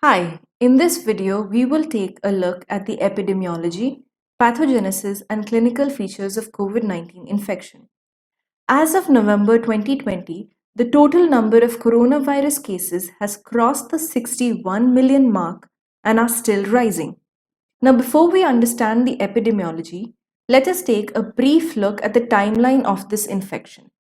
Hi, in this video, we will take a look at the epidemiology, pathogenesis, and clinical features of COVID-19 infection. As of November 2020, the total number of coronavirus cases has crossed the 61 million mark and are still rising. Now, before we understand the epidemiology, let us take a brief look at the timeline of this infection.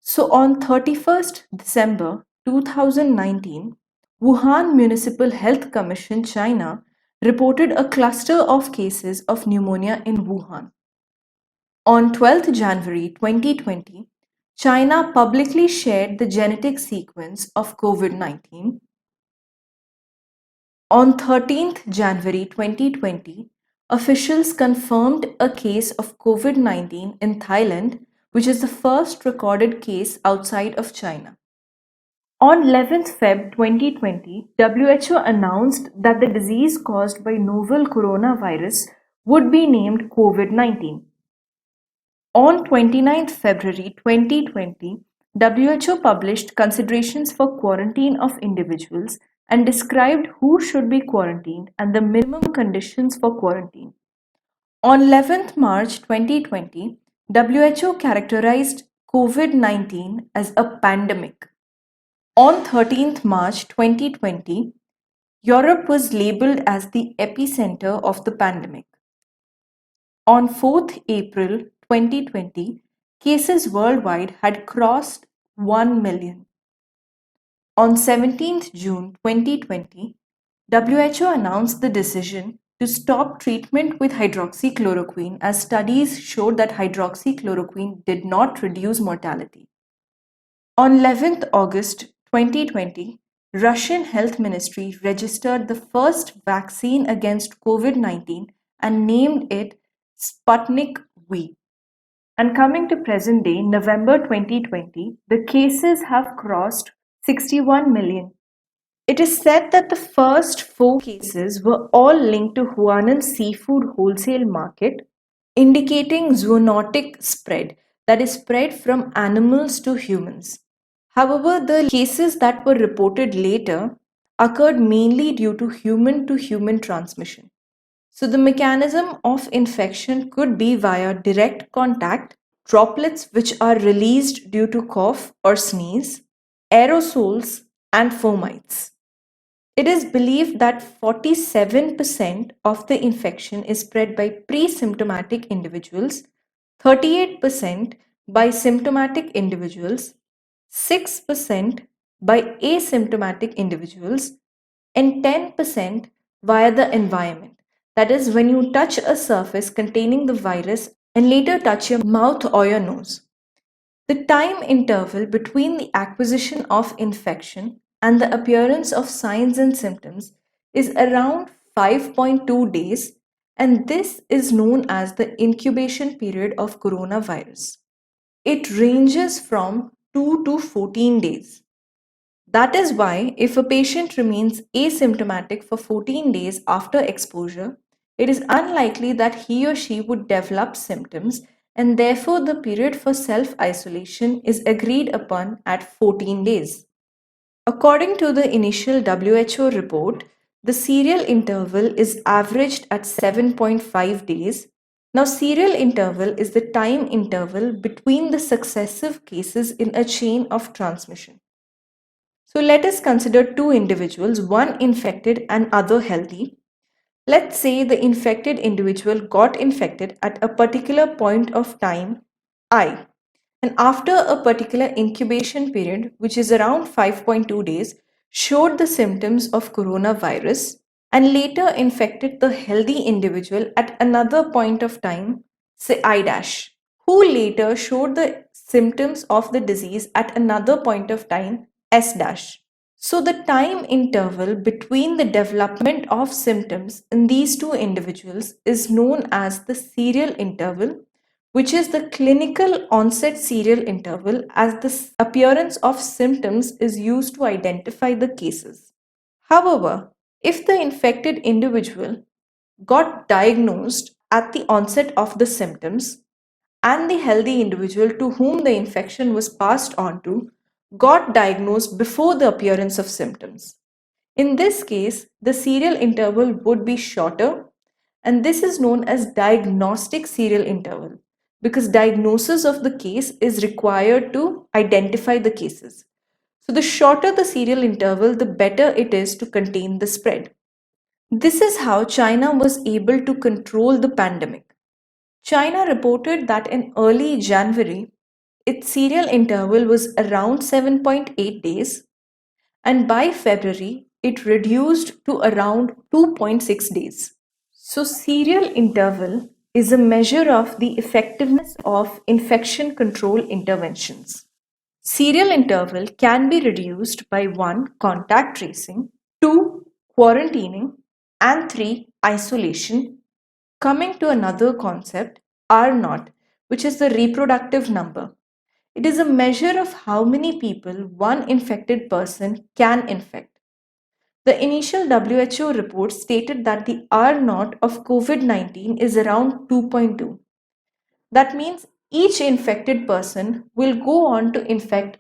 So, on 31st December 2019, Wuhan Municipal Health Commission, China, reported a cluster of cases of pneumonia in Wuhan. On 12th January 2020, China publicly shared the genetic sequence of COVID-19. On 13th January 2020, officials confirmed a case of COVID-19 in Thailand, which is the first recorded case outside of China. On 11th Feb 2020, WHO announced that the disease caused by novel coronavirus would be named COVID-19. On 29th February 2020, WHO published considerations for quarantine of individuals and described who should be quarantined and the minimum conditions for quarantine. On 11th March 2020, WHO characterized COVID-19 as a pandemic. On 13th March 2020, Europe was labeled as the epicenter of the pandemic. On 4th April 2020, cases worldwide had crossed 1 million. On 17th June 2020, WHO announced the decision to stop treatment with hydroxychloroquine as studies showed that hydroxychloroquine did not reduce mortality. On 11th August 2020, Russian Health Ministry registered the first vaccine against COVID-19 and named it Sputnik V. And coming to present day, November 2020, the cases have crossed 61 million. It is said that the first 4 cases were all linked to Huanan's seafood wholesale market, indicating zoonotic spread, that is, spread from animals to humans. However, the cases that were reported later occurred mainly due to human transmission. So, the mechanism of infection could be via direct contact, droplets which are released due to cough or sneeze, aerosols, and fomites. It is believed that 47% of the infection is spread by pre-symptomatic individuals, 38% by symptomatic individuals, 6% by asymptomatic individuals, and 10% via the environment. That is, when you touch a surface containing the virus and later touch your mouth or your nose. The time interval between the acquisition of infection and the appearance of signs and symptoms is around 5.2 days, and this is known as the incubation period of coronavirus. It ranges from 2 to 14 days. That is why, if a patient remains asymptomatic for 14 days after exposure, it is unlikely that he or she would develop symptoms, and therefore the period for self-isolation is agreed upon at 14 days. According to the initial WHO report, the serial interval is averaged at 7.5 days. Now, serial interval is the time interval between the successive cases in a chain of transmission. So let us consider 2 individuals, one infected and other healthy. Let's say the infected individual got infected at a particular point of time I, and after a particular incubation period, which is around 5.2 days, showed the symptoms of coronavirus and later infected the healthy individual at another point of time, say I dash, who later showed the symptoms of the disease at another point of time, S dash. So the time interval between the development of symptoms in these 2 individuals is known as the serial interval, which is the clinical onset serial interval, as the appearance of symptoms is used to identify the cases. However, if the infected individual got diagnosed at the onset of the symptoms and the healthy individual to whom the infection was passed on to got diagnosed before the appearance of symptoms, In this case, the serial interval would be shorter, and this is known as diagnostic serial interval because diagnosis of the case is required to identify the cases. So, the shorter the serial interval, the better it is to contain the spread. This is how China was able to control the pandemic. China reported that in early January, its serial interval was around 7.8 days, and by February, it reduced to around 2.6 days. So, serial interval is a measure of the effectiveness of infection control interventions. Serial interval can be reduced by 1. Contact tracing, 2. Quarantining, and 3. Isolation. Coming to another concept, R naught, which is the reproductive number. It is a measure of how many people one infected person can infect. The initial WHO report stated that the R naught of COVID 19 is around 2.2. That means each infected person will go on to infect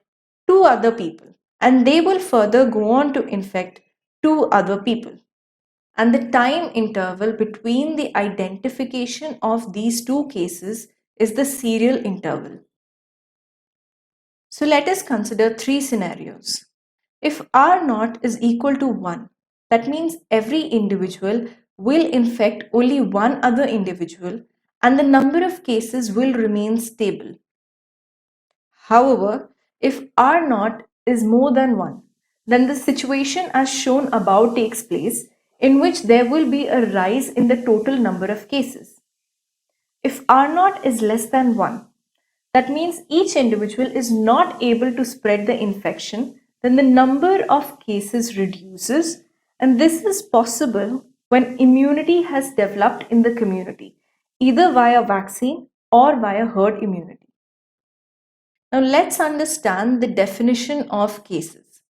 two other people, and they will further go on to infect two other people. And the time interval between the identification of these two cases is the serial interval. So let us consider three scenarios. If R naught is equal to 1, that means every individual will infect only one other individual and the number of cases will remain stable. However, if R naught is more than 1, then the situation as shown above takes place, in which there will be a rise in the total number of cases. If R naught is less than 1, that means each individual is not able to spread the infection, then the number of cases reduces, and this is possible when immunity has developed in the community, either via vaccine or via herd immunity. Now let's understand the definition of cases.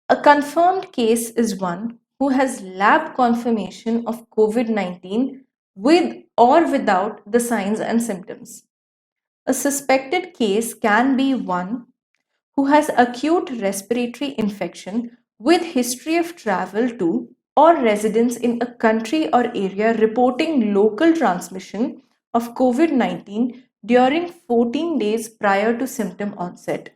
A confirmed case is one who has lab confirmation of COVID-19 with or without the signs and symptoms. A suspected case can be one who has acute respiratory infection with history of travel to or residence in a country or area reporting local transmission of COVID-19 during 14 days prior to symptom onset.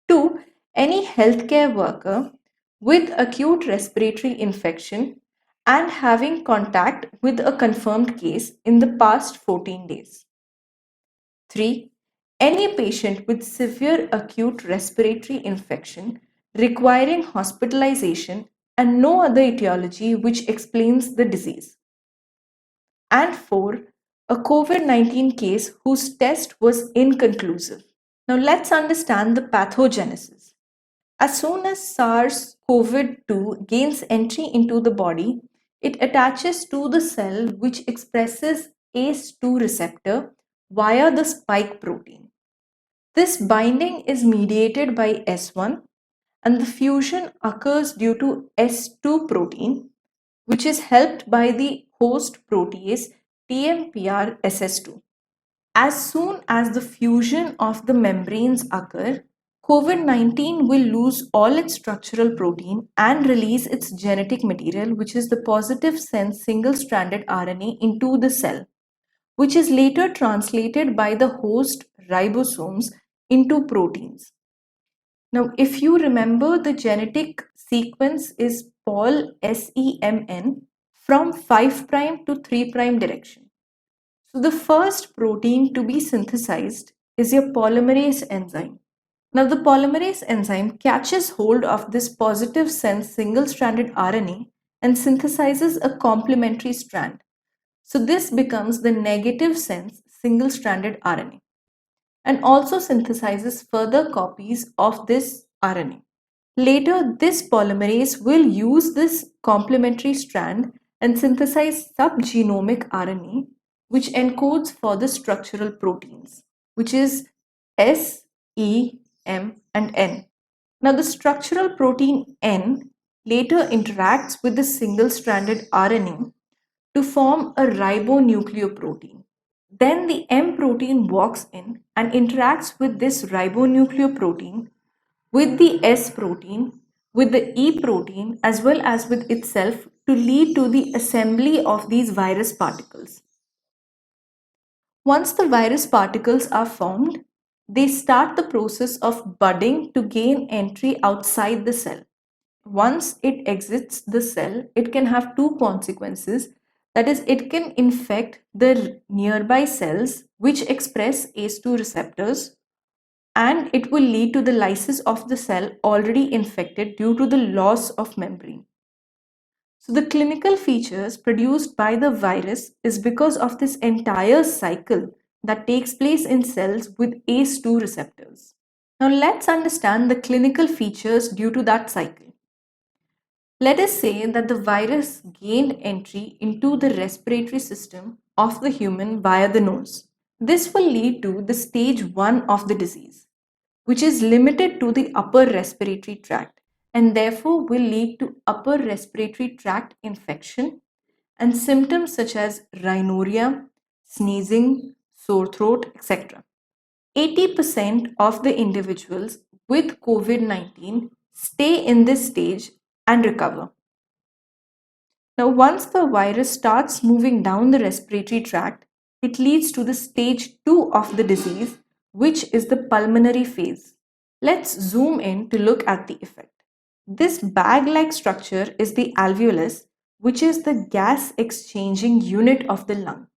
2. Any healthcare worker with acute respiratory infection and having contact with a confirmed case in the past 14 days. 3. Any patient with severe acute respiratory infection requiring hospitalization and no other etiology which explains the disease. And 4. A COVID-19 case whose test was inconclusive. Now let's understand the pathogenesis. As soon as SARS-CoV-2 gains entry into the body, it attaches to the cell which expresses ACE2 receptor via the spike protein. This binding is mediated by S1 and the fusion occurs due to S2 protein, which is helped by the host protease TMPRSS2. As soon as the fusion of the membranes occur, COVID-19 will lose all its structural protein and release its genetic material, which is the positive sense single-stranded RNA, into the cell, which is later translated by the host ribosomes into proteins. Now, if you remember, the genetic sequence is Pol SEMN from 5' to 3' direction. So, the first protein to be synthesized is your polymerase enzyme. Now, the polymerase enzyme catches hold of this positive sense single-stranded RNA and synthesizes a complementary strand. So, this becomes the negative sense single-stranded RNA and also synthesizes further copies of this RNA. Later, this polymerase will use this complementary strand and synthesize subgenomic RNA, which encodes for the structural proteins, which is S, E, M, and N. Now, the structural protein N later interacts with the single-stranded RNA to form a ribonucleoprotein. Then the M protein walks in and interacts with this ribonucleoprotein with the S protein, with the E protein as well as with itself to lead to the assembly of these virus particles. Once the virus particles are formed, they start the process of budding to gain entry outside the cell. Once it exits the cell, it can have two consequences. That is, it can infect the nearby cells which express ACE2 receptors, and it will lead to the lysis of the cell already infected due to the loss of membrane. So the clinical features produced by the virus is because of this entire cycle that takes place in cells with ACE2 receptors. Now let's understand the clinical features due to that cycle. Let us say that the virus gained entry into the respiratory system of the human via the nose. This will lead to the stage 1 of the disease, which is limited to the upper respiratory tract and therefore will lead to upper respiratory tract infection and symptoms such as rhinorrhea, sneezing, sore throat, etc. 80% of the individuals with COVID-19 stay in this stage and recover. Now, once the virus starts moving down the respiratory tract, it leads to the stage 2 of the disease, which is the pulmonary phase. Let's zoom in to look at the effect. This bag-like structure is the alveolus, which is the gas exchanging unit of the lung.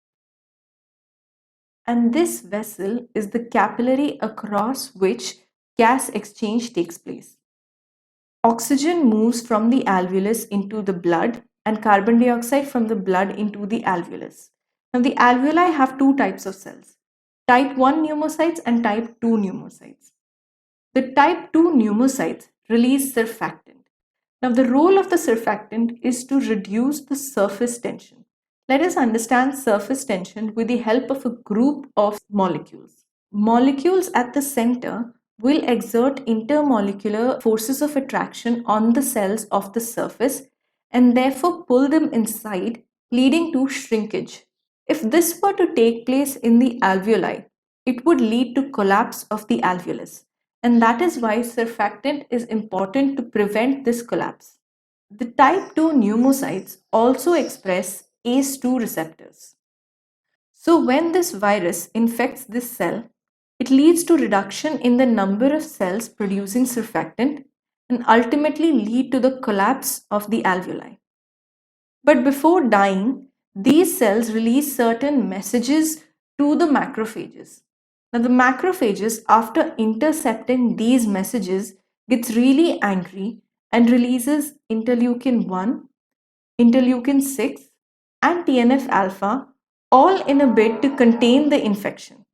And this vessel is the capillary across which gas exchange takes place. Oxygen moves from the alveolus into the blood and carbon dioxide from the blood into the alveolus. Now, the alveoli have two types of cells, type 1 pneumocytes and type 2 pneumocytes. The type 2 pneumocytes release surfactant. Now, the role of the surfactant is to reduce the surface tension. Let us understand surface tension with the help of a group of molecules. Molecules at the center will exert intermolecular forces of attraction on the cells of the surface and therefore pull them inside, leading to shrinkage. If this were to take place in the alveoli, it would lead to collapse of the alveolus, and that is why surfactant is important to prevent this collapse. The type 2 pneumocytes also express ACE2 receptors. So when this virus infects this cell, it leads to reduction in the number of cells producing surfactant and ultimately lead to the collapse of the alveoli. But before dying, these cells release certain messages to the macrophages. Now the macrophages, after intercepting these messages, gets really angry and releases interleukin 1, interleukin 6 and TNF alpha, all in a bid to contain the infection.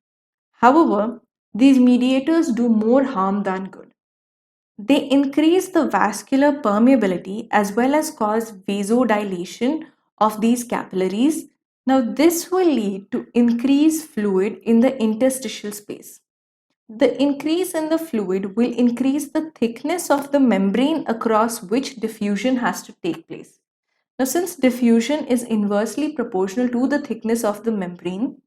However, these mediators do more harm than good. They increase the vascular permeability as well as cause vasodilation of these capillaries. Now, this will lead to increased fluid in the interstitial space. The increase in the fluid will increase the thickness of the membrane across which diffusion has to take place. Now, since diffusion is inversely proportional to the thickness of the membrane,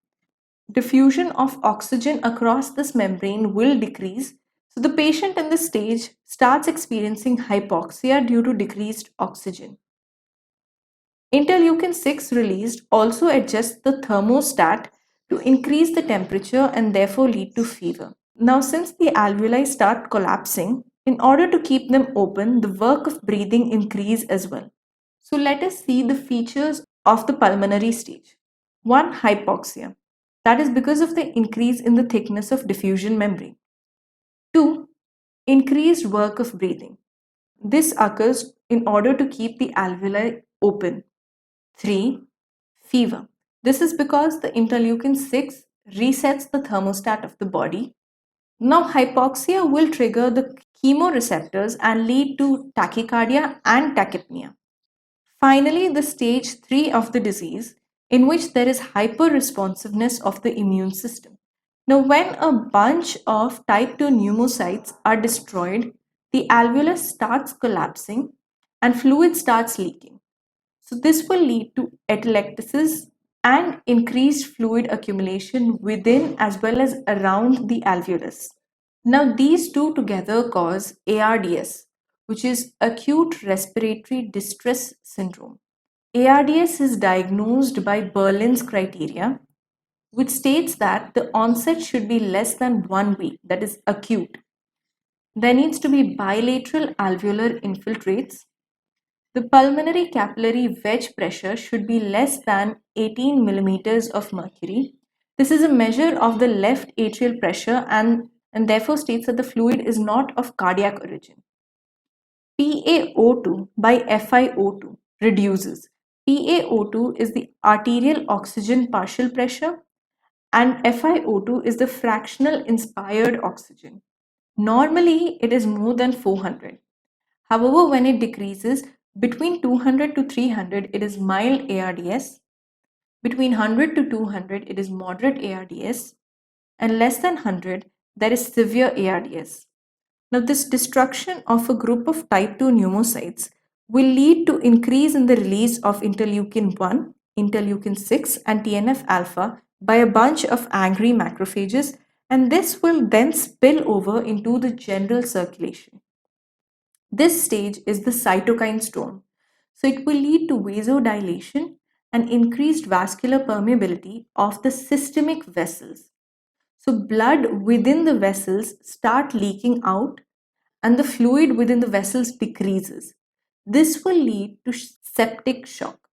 diffusion of oxygen across this membrane will decrease. So, the patient in this stage starts experiencing hypoxia due to decreased oxygen. Interleukin 6 released also adjusts the thermostat to increase the temperature and therefore lead to fever. Now, since the alveoli start collapsing, in order to keep them open, the work of breathing increase as well. So let us see the features of the pulmonary stage. 1. Hypoxia. That is because of the increase in the thickness of diffusion membrane. 2. Increased work of breathing. This occurs in order to keep the alveoli open. 3. Fever. This is because the interleukin 6 resets the thermostat of the body. Now, hypoxia will trigger the chemoreceptors and lead to tachycardia and tachypnea. Finally, the stage 3 of the disease, in which there is hyperresponsiveness of the immune system. Now, when a bunch of type 2 pneumocytes are destroyed, the alveolus starts collapsing and fluid starts leaking. So, this will lead to atelectasis and increased fluid accumulation within as well as around the alveolus. Now, these two together cause ARDS, which is acute respiratory distress syndrome. ARDS is diagnosed by Berlin's criteria, which states that the onset should be less than 1 week, that is acute. There needs to be bilateral alveolar infiltrates. The pulmonary capillary wedge pressure should be less than 18 millimeters of mercury. This is a measure of the left atrial pressure and therefore states that the fluid is not of cardiac origin. PaO2 by FiO2 reduces. PaO2 is the arterial oxygen partial pressure and FiO2 is the fractional inspired oxygen. Normally, it is more than 400. However, when it decreases between 200 to 300, it is mild ARDS. Between 100 to 200, it is moderate ARDS. And less than 100, there is severe ARDS. Now, this destruction of a group of type 2 pneumocytes will lead to increase in the release of interleukin 1, interleukin 6, and TNF alpha by a bunch of angry macrophages, and this will then spill over into the general circulation. This stage is the cytokine storm. So it will lead to vasodilation and increased vascular permeability of the systemic vessels. So blood within the vessels start leaking out and the fluid within the vessels decreases. This will lead to septic shock.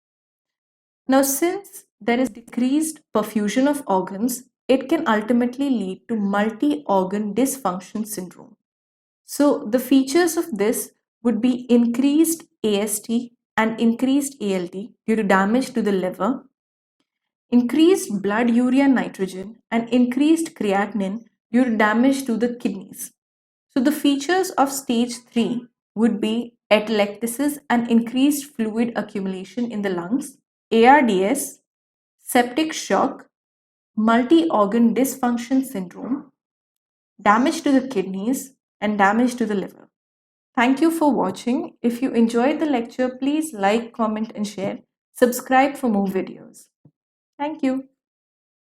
Now, since there is decreased perfusion of organs, it can ultimately lead to multi-organ dysfunction syndrome. So the features of this would be increased AST and increased ALT due to damage to the liver, increased blood urea nitrogen and increased creatinine due to damage to the kidneys. So the features of stage 3 would be atelectasis and increased fluid accumulation in the lungs, ARDS, septic shock, multi-organ dysfunction syndrome, damage to the kidneys, and damage to the liver. Thank you for watching. If you enjoyed the lecture, please like, comment, and share. Subscribe for more videos. Thank you.